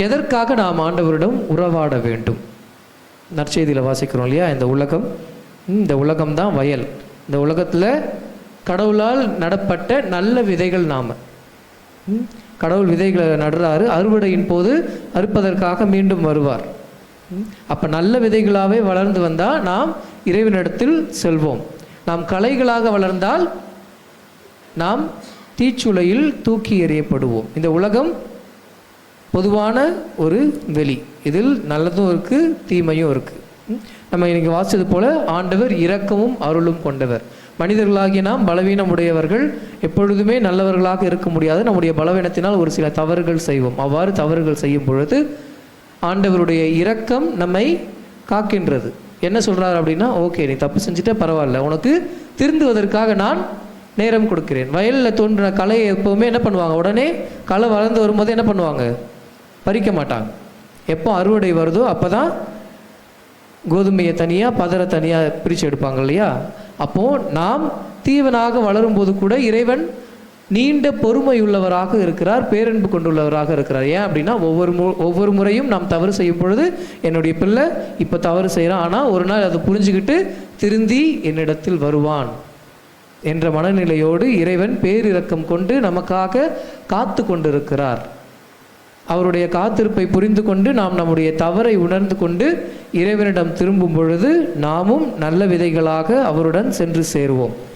எதற்காக நாம் ஆண்டவரிடம் உறவாட வேண்டும்? நற்செய்தியில் வாசிக்கிறோம் இல்லையா, இந்த உலகம்தான் வயல். இந்த உலகத்தில் கடவுளால் நடப்பட்ட நல்ல விதைகள் நாம். கடவுள் விதைகளை நடுறாரு, அறுவடையின் போது அறுப்பதற்காக மீண்டும் வருவார். அப்போ நல்ல விதைகளாகவே வளர்ந்து வந்தால் நாம் இறைவனிடத்தில் செல்வோம். நாம் களைகளாக வளர்ந்தால் நாம் தீச்சுளையில் தூக்கி எறியப்படுவோம். இந்த உலகம் பொதுவான ஒரு வெளி, இதில் நல்லதும் இருக்குது தீமையும் இருக்குது. நம்ம இன்னைக்கு வாசித்தது போல ஆண்டவர் இரக்கமும் அருளும் கொண்டவர். மனிதர்களாகிய நாம் பலவீனம் உடையவர்கள், எப்பொழுதுமே நல்லவர்களாக இருக்க முடியாது. நம்முடைய பலவீனத்தினால் ஒரு சில தவறுகள் செய்வோம். அவ்வாறு தவறுகள் செய்யும் பொழுது ஆண்டவருடைய இரக்கம் நம்மை காக்கின்றது. என்ன சொல்கிறார் அப்படின்னா, ஓகே நீ தப்பு செஞ்சுட்டே பரவாயில்ல, உனக்கு திருந்துவதற்காக நான் நேரம் கொடுக்கிறேன். வயலில் தோன்றின களையை எப்போவுமே என்ன பண்ணுவாங்க, உடனே களை வளர்ந்து வரும்போது என்ன பண்ணுவாங்க, பறிக்க மாட்டாங்க. எப்போ அறுவடை வருதோ அப்போ தான் கோதுமையை தனியாக பதரை தனியாக பிரித்து எடுப்பாங்க இல்லையா. அப்போது நாம் தீவனாக வளரும்போது கூட இறைவன் நீண்ட பொறுமையுள்ளவராக இருக்கிறார், பேரன்பு கொண்டுள்ளவராக இருக்கிறார். ஏன் அப்படின்னா ஒவ்வொரு முறையும் நாம் தவறு செய்யும் பொழுது என்னுடைய பிள்ளை இப்போ தவறு செய்கிறான், ஆனால் ஒரு நாள் அதை புரிஞ்சுக்கிட்டு திருந்தி என்னிடத்தில் வருவான் என்ற மனநிலையோடு இறைவன் பேரிரக்கம் கொண்டு நமக்காக காத்து கொண்டிருக்கிறார். அவருடைய காத்திருப்பை புரிந்து கொண்டு நாம் நம்முடைய தவறை உணர்ந்து கொண்டு இறைவனிடம் திரும்பும் பொழுது நாமும் நல்ல விதைகளாக அவருடன் சென்று சேருவோம்.